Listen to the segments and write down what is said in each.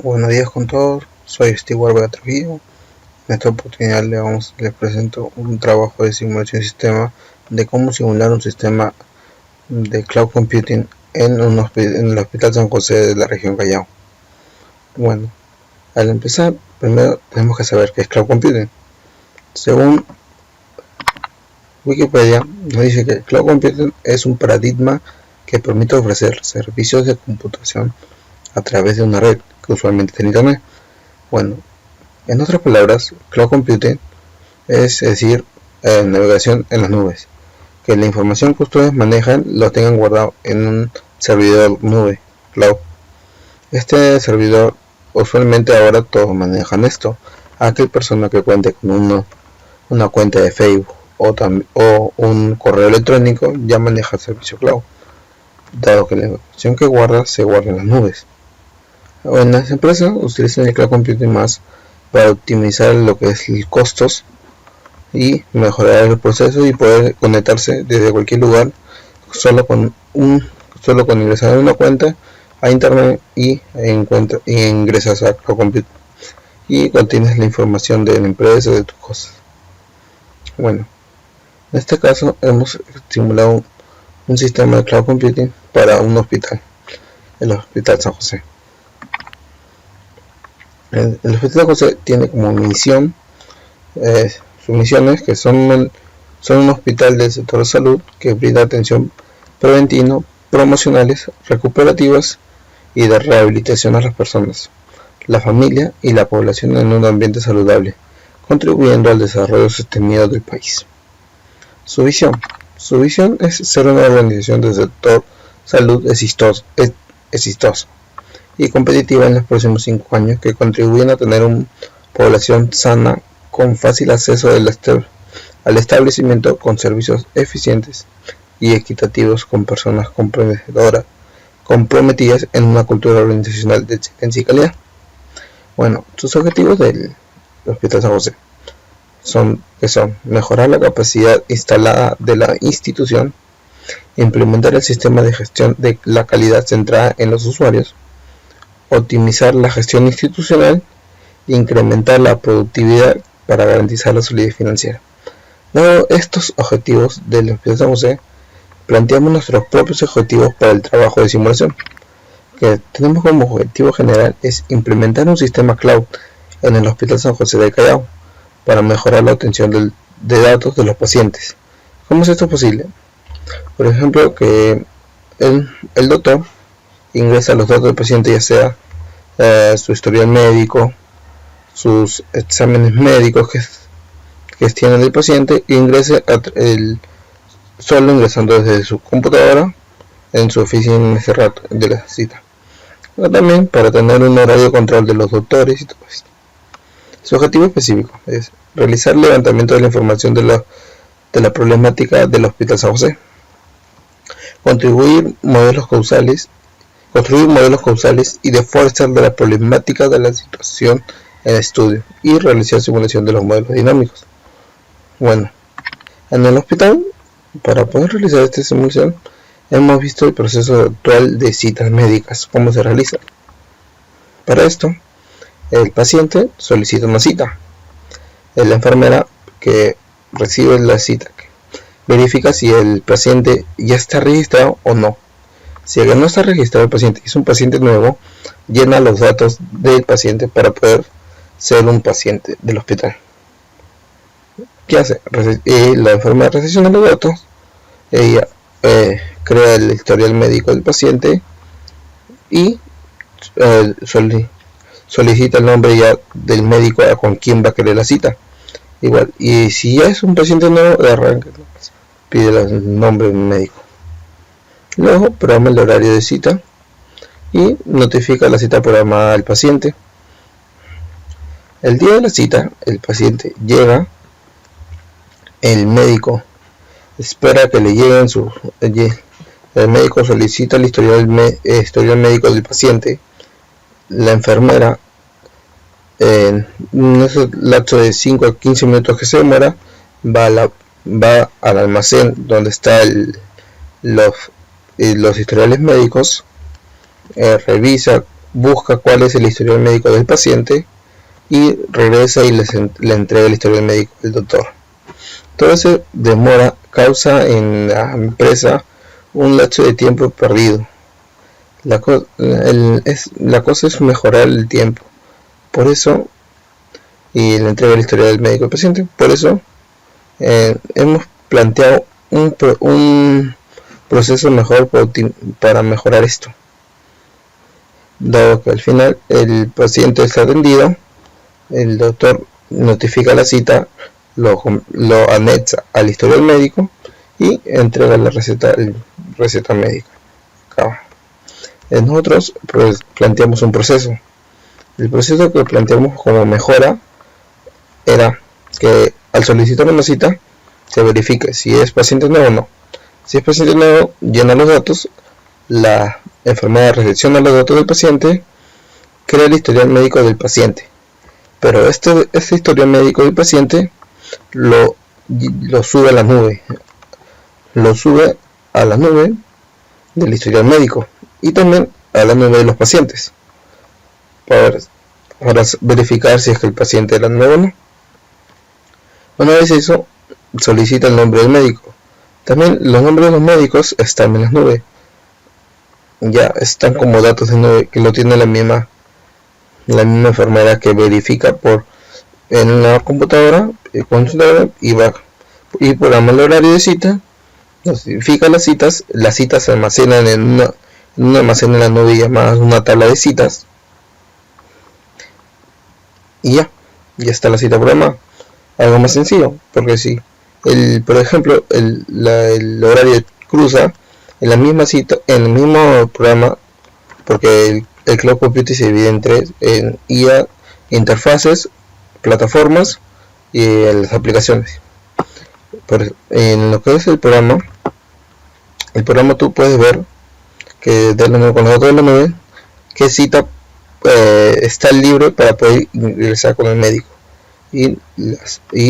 Buenos días con todos, soy Stewart Vega Trujillo. En esta oportunidad les presento un trabajo de simulación de sistema de cómo simular un sistema de cloud computing en el Hospital San José de la región Callao. Bueno, al empezar, primero tenemos que saber qué es cloud computing. Según Wikipedia, nos dice que cloud computing es un paradigma que permite ofrecer servicios de computación a través de una red, que usualmente es internet. Bueno, en otras palabras, cloud computing es decir, navegación en las nubes, que la información que ustedes manejan lo tengan guardado en un servidor nube, cloud. Este servidor, usualmente ahora todos manejan esto. Aquella persona que cuente con una cuenta de Facebook o un correo electrónico ya maneja el servicio cloud, dado que la información que guarda se guarda en las nubes. En las empresas utilizan el cloud computing más para optimizar lo que es los costos y mejorar el proceso y poder conectarse desde cualquier lugar solo con ingresar en una cuenta a internet y ingresas a cloud computing y contienes la información de la empresa, de tus cosas. Bueno, en este caso hemos simulado un sistema de cloud computing para un hospital, el Hospital San José. El Hospital San José tiene como misión, sus misiones que son un hospital del sector de salud que brinda atención preventiva, promocionales, recuperativas y de rehabilitación a las personas, la familia y la población en un ambiente saludable, contribuyendo al desarrollo sostenido del país. Su visión es ser una organización del sector salud exitosa y competitiva en los próximos 5 años, que contribuyen a tener una población sana con fácil acceso al establecimiento, con servicios eficientes y equitativos, con personas comprometidas en una cultura organizacional de excelencia y calidad. Bueno, sus objetivos del Hospital San José son mejorar la capacidad instalada de la institución, implementar el sistema de gestión de la calidad centrada en los usuarios, optimizar la gestión institucional e incrementar la productividad para garantizar la solidez financiera. Luego, estos objetivos del Hospital San José, planteamos nuestros propios objetivos para el trabajo de simulación, que tenemos como objetivo general es implementar un sistema cloud en el Hospital San José del Callao para mejorar la obtención de datos de los pacientes. ¿Cómo es esto posible? Por ejemplo, que el doctor ingresa los datos del paciente, ya sea su historial médico, sus exámenes médicos que tiene del paciente, e ingrese solo ingresando desde su computadora en su oficina en ese rato de la cita. Pero también para tener un horario de control de los doctores y todo esto. Su objetivo específico es realizar levantamiento de la información de la problemática del Hospital San José, construir modelos causales y de fuerza de la problemática de la situación en estudio y realizar simulación de los modelos dinámicos. Bueno, en el hospital, para poder realizar esta simulación, hemos visto el proceso actual de citas médicas, cómo se realiza. Para esto, el paciente solicita una cita. La enfermera que recibe la cita verifica si el paciente ya está registrado o no. Si no está registrado el paciente y es un paciente nuevo, llena los datos del paciente para poder ser un paciente del hospital. ¿Qué hace? La enfermera recepciona los datos, ella crea el historial médico del paciente y solicita el nombre ya del médico con quien va a querer la cita. Igual, y si ya es un paciente nuevo, de arranque pide el nombre del médico. Luego programa el horario de cita y notifica la cita programada al paciente. El día de la cita, el paciente llega, el médico espera que le lleguen el médico solicita el historial médico del paciente. La enfermera, en ese lapso de 5 a 15 minutos que se demora, va al almacén donde están los historiales médicos, revisa busca cuál es el historial médico del paciente y regresa y le entrega el historial médico del doctor. Todo ese demora causa en la empresa un lapso de tiempo perdido. La cosa es mejorar el tiempo. Por eso, y la entrega del historial médico del paciente, por eso hemos planteado un proceso mejor para mejorar esto. Dado que al final el paciente está atendido, el doctor notifica la cita, lo anexa al historial médico y entrega la receta médica. Nosotros pues planteamos un proceso. El proceso que planteamos como mejora era que al solicitar una cita se verifique si es paciente nuevo o no. Si es paciente nuevo, llena los datos, la enfermera recepciona los datos del paciente, crea el historial médico del paciente. Pero este historial médico del paciente lo sube a la nube. Lo sube a la nube del historial médico y también a la nube de los pacientes para verificar si es que el paciente era nuevo o no. Una vez eso, solicita el nombre del médico. También los nombres de los médicos están en las nubes. Ya están como datos de nube que lo tiene la misma enfermera que verifica en una computadora y programa el horario de cita, notifica las citas se almacenan en un almacén en la nube llamada una tabla de citas y ya está la cita programada. Algo más sencillo, porque si por ejemplo el horario cruza en la misma cita, en el mismo programa, porque el cloud computing se divide en tres: en IA, interfaces, plataformas y las aplicaciones. En lo que es el programa tú puedes ver que con los datos de la nube qué cita está libre para poder ingresar con el médico y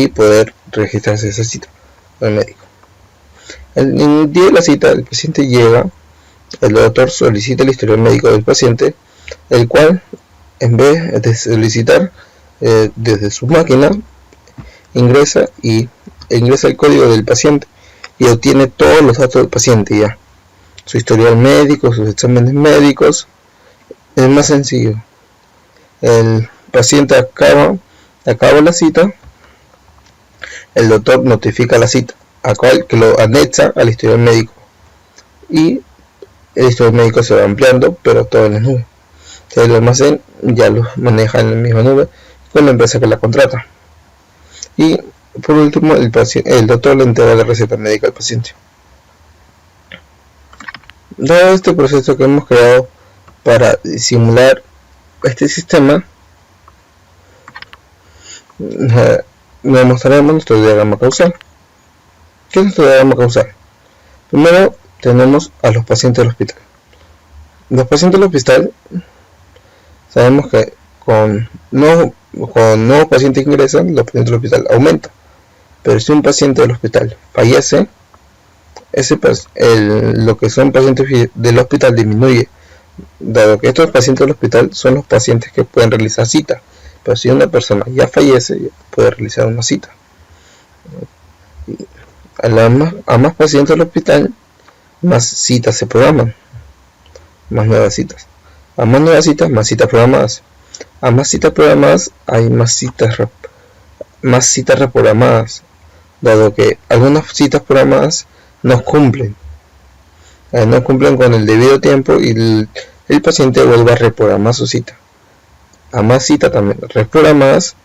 poder registrarse esa cita con el médico. En el día de la cita el paciente llega, el doctor solicita el historial médico del paciente, el cual en vez de solicitar desde su máquina ingresa el código del paciente y obtiene todos los datos del paciente, ya su historial médico, sus exámenes médicos. Es más sencillo. El paciente acaba la cita, el doctor notifica la cita, que lo anexa al historial médico y el historial médico se va ampliando, pero todo en la nube. El almacén ya lo maneja en la misma nube con la empresa que la contrata. Y por último, el doctor le entrega la receta médica al paciente. Dado este proceso que hemos creado para simular este sistema, le mostraremos nuestro diagrama causal. ¿Qué es nuestro diagrama causal? Primero tenemos a los pacientes del hospital. Los pacientes del hospital, sabemos que con nuevos pacientes que ingresan, los pacientes del hospital aumentan. Pero si un paciente del hospital fallece, lo que son pacientes del hospital disminuye, dado que estos pacientes del hospital son los pacientes que pueden realizar cita. Pero si una persona ya fallece, puede realizar una cita. A más pacientes del hospital, más citas se programan, más nuevas citas. A más nuevas citas, más citas programadas. A más citas programadas, hay más citas reprogramadas, dado que algunas citas programadas no cumplen con el debido tiempo y el paciente vuelve a reprogramar su cita. A más citas también reprogramadas,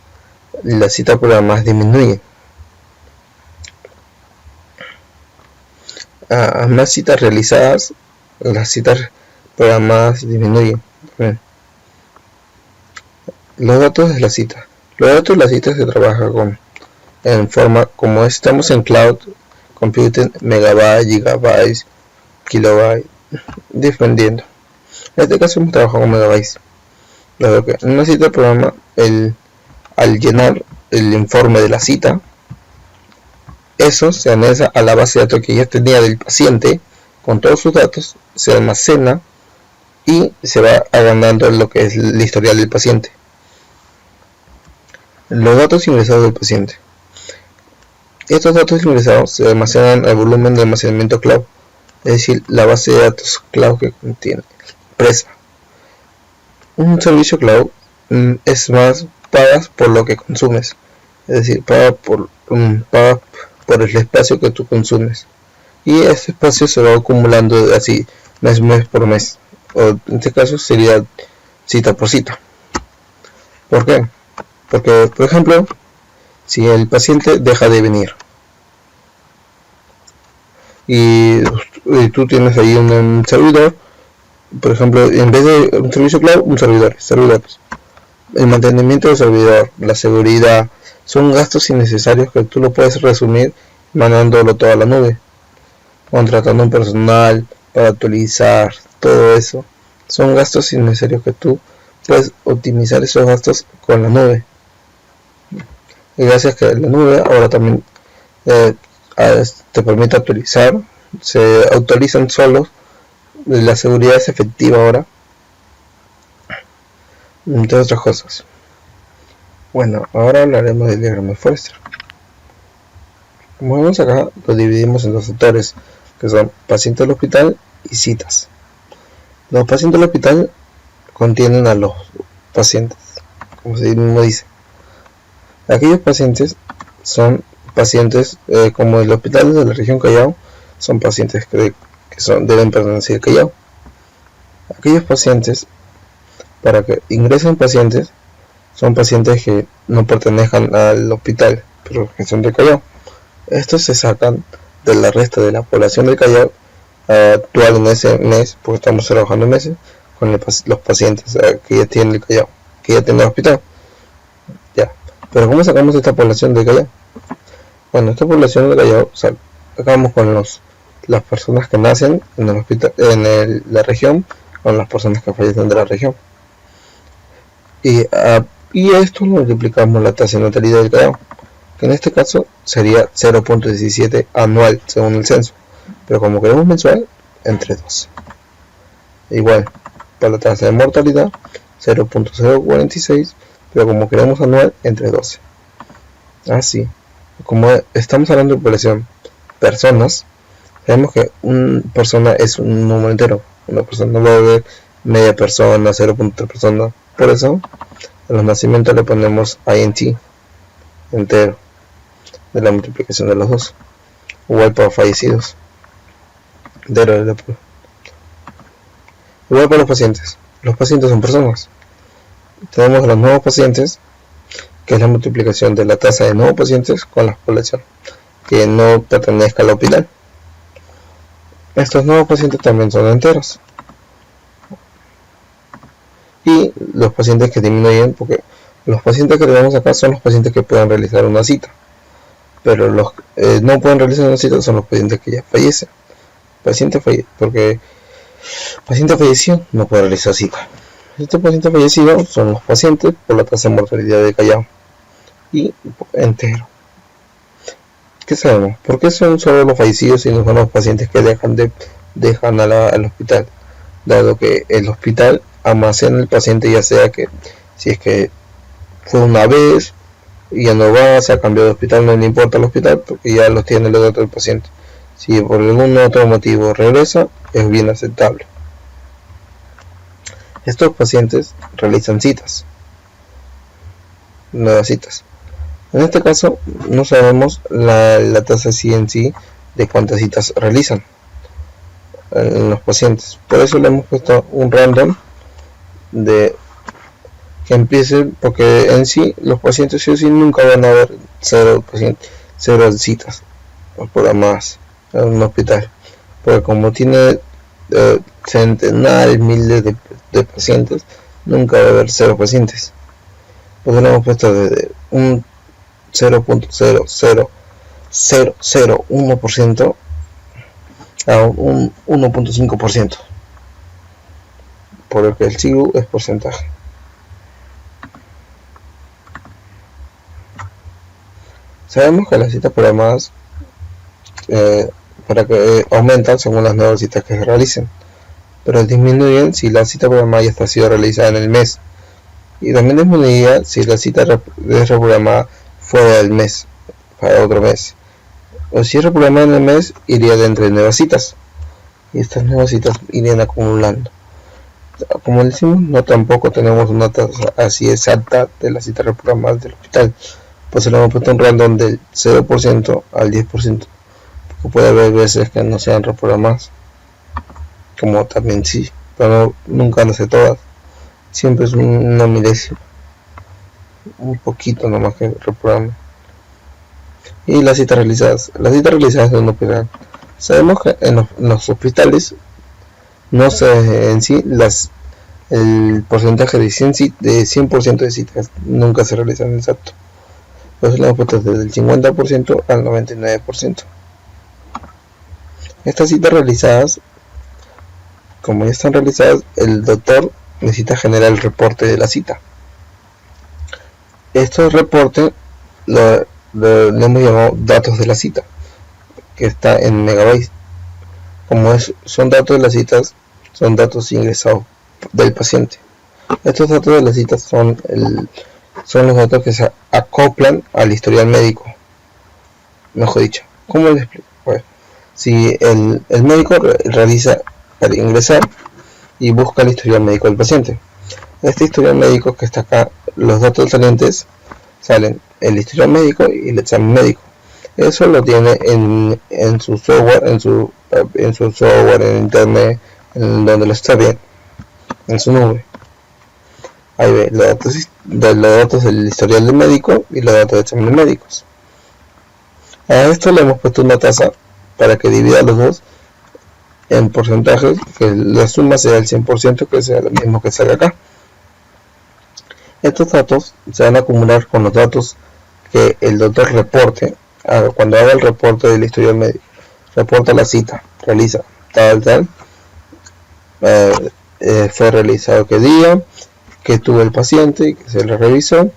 las citas programadas disminuyen. A más citas realizadas, las citas programadas disminuyen. Los datos de la cita. Los datos de la cita se trabaja en forma como estamos en cloud computing, megabytes, gigabytes, kilobytes, dependiendo. En este caso hemos trabajado con megabytes. Dado que en una cita del programa, al llenar el informe de la cita, eso se anexa a la base de datos que ya tenía del paciente con todos sus datos, se almacena y se va agrandando lo que es el historial del paciente. Los datos ingresados del paciente. Estos datos ingresados se almacenan al volumen de almacenamiento cloud, es decir, la base de datos cloud que contiene empresa. Un servicio cloud es más, pagas por lo que consumes, es decir, pagas por el espacio que tú consumes, y ese espacio se va acumulando así mes por mes, o en este caso sería cita por cita. ¿Por qué? Porque, por ejemplo, si el paciente deja de venir y tú tienes ahí un servidor, por ejemplo, en vez de un servicio cloud, un servidores. El mantenimiento del servidor, la seguridad, son gastos innecesarios que tú lo puedes resumir mandándolo todo a la nube, contratando un personal para actualizar, todo eso. Son gastos innecesarios que tú puedes optimizar esos gastos con la nube. Y gracias que la nube ahora también te permite actualizar, se actualizan solos, la seguridad es efectiva ahora, entre otras cosas. Bueno, ahora hablaremos del diagrama de Forrester. Como vemos acá, lo dividimos en dos sectores, que son pacientes del hospital y citas. Los pacientes del hospital contienen a los pacientes, como se mismo dice. Aquellos pacientes son pacientes, como el hospital de la región Callao, son pacientes que deben pertenecer al Callao. Aquellos pacientes, para que ingresen pacientes, son pacientes que no pertenezcan al hospital, pero que son del Callao. Estos se sacan de la resta de la población del Callao actual en ese mes, porque estamos trabajando meses con los pacientes que ya tienen el Callao, que ya tienen el hospital. Ya. Pero ¿cómo sacamos esta población del Callao? Bueno, esta población del Callao sacamos con las personas que nacen en el hospital, la región, con las personas que fallecen de la región. Y esto lo multiplicamos la tasa de natalidad del Callao, que en este caso sería 0.17 anual según el censo, pero como queremos mensual, entre 12. Igual, para la tasa de mortalidad, 0.046, pero como queremos anual, entre 12. Así, como estamos hablando de población, personas, sabemos que una persona es un número entero. Una persona va a haber media persona, 0.3 personas. Por eso, a los nacimientos le ponemos int, entero, de la multiplicación de los dos. Igual para fallecidos. Igual para los pacientes. Los pacientes son personas. Tenemos los nuevos pacientes, que es la multiplicación de la tasa de nuevos pacientes con la población que no pertenezca al hospital. Estos nuevos pacientes también son enteros. Y los pacientes que disminuyen, porque los pacientes que tenemos acá son los pacientes que pueden realizar una cita, pero los no pueden realizar una cita son los pacientes que ya fallecen. Porque paciente fallecido no puede realizar cita. Estos pacientes fallecidos son los pacientes por la tasa de mortalidad de Callao y entero. ¿Qué sabemos? ¿Por qué son solo los fallecidos y no son los pacientes que dejan al hospital? Dado que el hospital almacena el paciente, ya sea que si es que fue una vez y ya no va, se ha cambiado de hospital, no le importa el hospital porque ya los tiene los datos del paciente. Si por algún otro motivo regresa, es bien aceptable. Estos pacientes realizan citas, nuevas citas. En este caso, no sabemos la tasa en sí de cuántas citas realizan en los pacientes. Por eso le hemos puesto un random de que empiece, porque en sí los pacientes sí o sí nunca van a ver cero citas programadas en un hospital, porque como tiene centenares, miles de pacientes, nunca va a haber cero pacientes. Pues le hemos puesto desde un 0.00001% a un 1.5%, por lo que el SIGU es porcentaje. Sabemos que las citas programadas para que aumentan según las nuevas citas que se realicen. pero disminuyen si la cita programada ya está sido realizada en el mes, y también disminuiría si la cita es reprogramada fuera del mes, para otro mes, o si es reprogramada en el mes, iría dentro de nuevas citas, y estas nuevas citas irían acumulando. Como decimos, no tampoco tenemos una tasa así exacta de las citas reprogramadas del hospital, pues se le hemos puesto un random del 0% al 10%, porque puede haber veces que no sean reprogramadas, como también sí, pero nunca no sé todas, siempre es una milésima, un poquito nomás que reprograma. Y las citas realizadas en un hospital, sabemos que en los hospitales no sé en sí el porcentaje de 100% de citas nunca se realizan exacto, pues le hemos puesto desde el 50% al 99%. Estas citas realizadas, como ya están realizadas, el doctor necesita generar el reporte de la cita. Estos reportes lo hemos llamado datos de la cita, que está en megabytes. Como son datos de las citas, son datos ingresados del paciente. Estos datos de las citas son los datos que se acoplan al historial médico. Mejor dicho, ¿cómo les explico? Bueno, si el médico realiza para ingresar y busca el historial médico del paciente. Este historial médico que está acá, los datos salientes salen el historial médico y el examen médico. Eso lo tiene en su software, en su software, en internet, en donde lo está bien, en su nube. Ahí ve los datos del historial del médico y los datos de exámenes médicos. A esto le hemos puesto una tasa para que divida los dos en porcentajes, que la suma sea el 100%, que sea lo mismo que sale acá. Estos datos se van a acumular con los datos que el doctor reporte cuando haga el reporte del historial médico. Reporta la cita, realiza tal, fue realizado qué día, que tuvo el paciente, que se le revisó.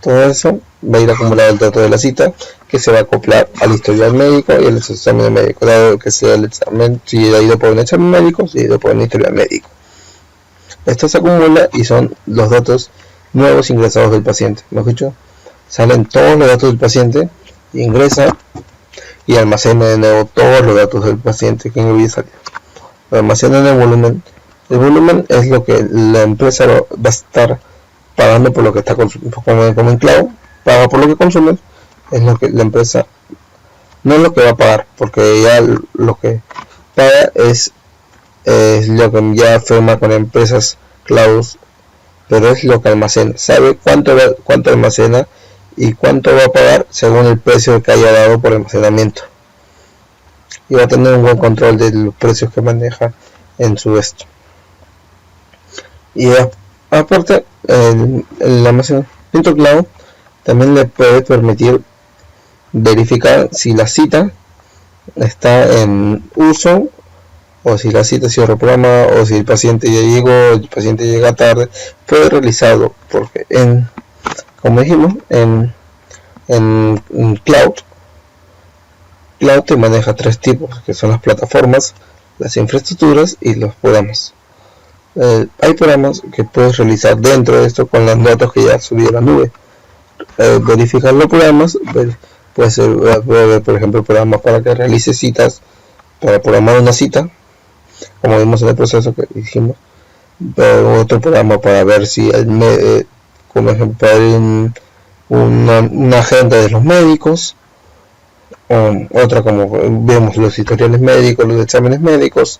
Todo eso va a ir acumulado el dato de la cita, que se va a acoplar al historial médico y al examen médico, dado que sea el examen, si ha ido por un examen médico, si ha ido por un historial médico. Esto se acumula y son los datos nuevos ingresados del paciente. Mejor dicho, salen todos los datos del paciente, ingresa y almacena de nuevo todos los datos del paciente que había salido. Lo almacena en el volumen. El volumen es lo que la empresa va a estar pagando por lo que está consumiendo, como en cloud, paga por lo que consume, es lo que la empresa, no es lo que va a pagar, porque ya lo que paga es lo que ya firma con empresas cloud, pero es lo que almacena, sabe cuánto almacena y cuánto va a pagar según el precio que haya dado por almacenamiento, y va a tener un buen control de los precios que maneja en su esto. Y aparte, el almacenamiento cloud también le puede permitir verificar si la cita está en uso, o si la cita ha sido reprogramada, o si el paciente ya llegó, el paciente llega tarde. Puede realizarlo, porque como dijimos, en cloud te maneja tres tipos, que son las plataformas, las infraestructuras y los programas. Hay programas que puedes realizar dentro de esto con los datos que ya subí a la nube. Verificar los programas, puede ser, por ejemplo, programas para que realice citas, para programar una cita, como vimos en el proceso que dijimos. Otro programa para ver si como ejemplo, para una agenda de los médicos. Otra como vemos los historiales médicos, los exámenes médicos,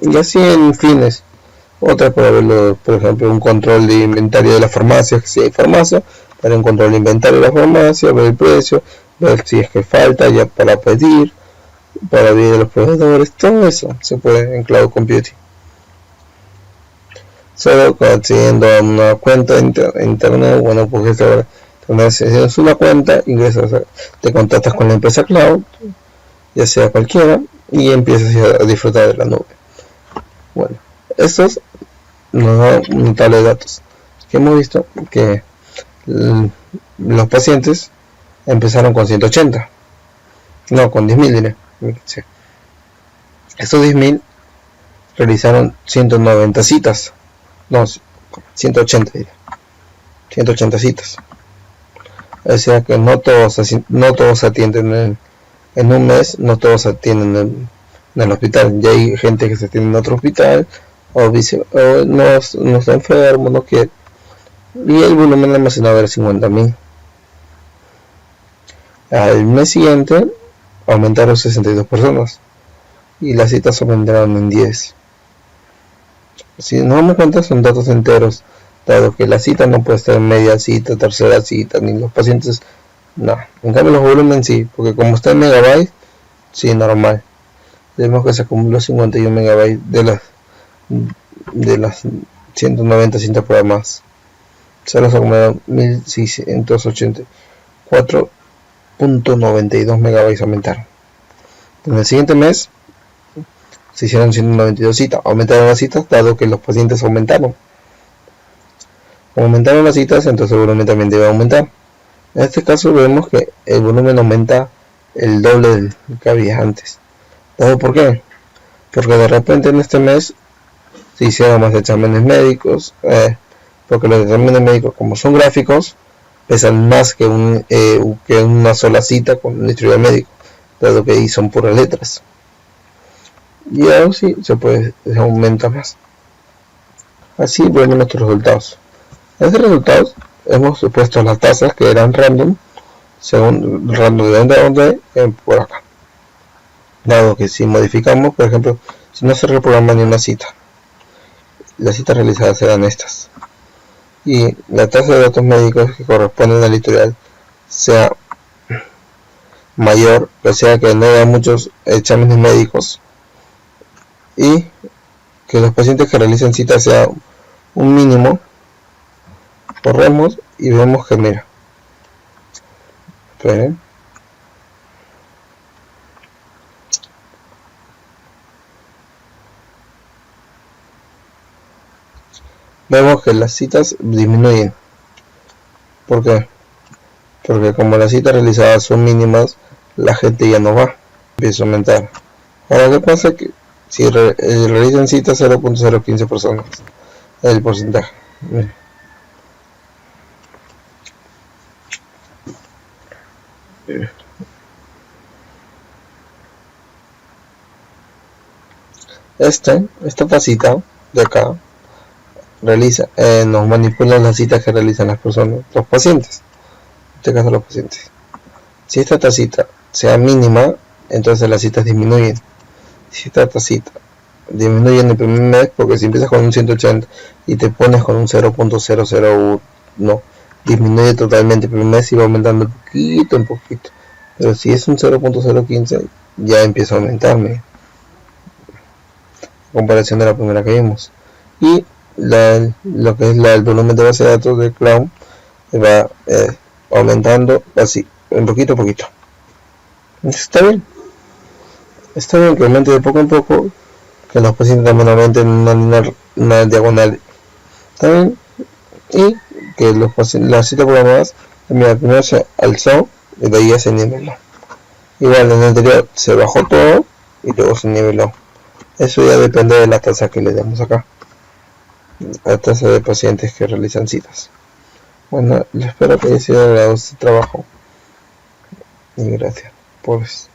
y así en fines. Otra para ver, por ejemplo, un control de inventario de la farmacia, si hay farmacia, para un control de inventario de la farmacia, ver el precio, ver si es que falta ya para pedir, para ver a los proveedores. Todo eso se puede en cloud computing. Solo accediendo a una cuenta internet, bueno, porque ahora es una cuenta, ingresas, te contactas con la empresa cloud, ya sea cualquiera, y empiezas a disfrutar de la nube. Bueno, estos nos dan un tabla de datos que hemos visto que los pacientes empezaron con 180, no, con 10.000 diré. Sí. Estos 10.000 realizaron 190 citas, no, 180 diría, 180 citas. O sea que no todos atienden en un mes, no todos atienden en el hospital. Ya hay gente que se atiende en otro hospital, o no está enfermo, no quiere. Y el volumen almacenado era 50.000. Al mes siguiente aumentaron 62 personas y las citas aumentaron en 10. Si nos damos cuenta, son datos enteros, dado que la cita no puede estar en media cita, tercera cita, ni los pacientes, no. En cambio los volúmenes sí, porque como está en megabytes, sí, normal. Vemos que se acumuló 51 megabytes de las 190 cintas programadas. Solo se acumularon 1684.92 megabytes aumentaron. En el siguiente mes se hicieron 192 citas, aumentaron las citas dado que los pacientes aumentaron. Como aumentaron las citas, entonces el volumen también debe aumentar. En este caso vemos que el volumen aumenta el doble del que había antes. ¿Por qué? Porque de repente en este mes se hicieron más exámenes médicos, porque los exámenes médicos, como son gráficos, pesan más que una sola cita con un historial médico, dado que ahí son puras letras. Y ahora sí se aumenta más. Así ven nuestros resultados. En estos resultados hemos puesto las tasas que eran random, según el random de donde por acá. Dado que si modificamos, por ejemplo, si no se reprograma ni una cita, las citas realizadas serán estas. Y la tasa de datos médicos que corresponden al historial sea mayor, o sea que no haya muchos exámenes médicos, y que los pacientes que realicen citas sea un mínimo. Corremos y vemos que mira, esperen, vemos que las citas disminuyen. ¿Por qué? Porque como las citas realizadas son mínimas, la gente ya no va, empieza a aumentar. Ahora, ¿qué pasa? Que si realizan citas 0.015 personas, el porcentaje. Mira. Esta tacita de acá nos manipula las citas que realizan las personas, los pacientes, en este caso los pacientes. Si esta tacita sea mínima, entonces las citas disminuyen. Si esta tacita disminuye en el primer mes, porque si empiezas con un 180 y te pones con un 0.001, disminuye totalmente el primer mes y va aumentando poquito en poquito. Pero si es un 0.015, ya empieza a aumentarme, en comparación de la primera que vimos. Y lo que es el volumen de base de datos de Cloud va aumentando así, en poquito a poquito. Está bien que aumente de poco en poco, que los pacientes también aumenten una diagonal. Está bien, y que las citas programadas, mira, primero se alzó y de ahí ya se niveló. Igual en el anterior se bajó todo y luego se niveló. Eso ya depende de la tasa que le demos acá, la tasa de pacientes que realizan citas. Bueno, espero que haya sido agradable este trabajo y gracias. Pues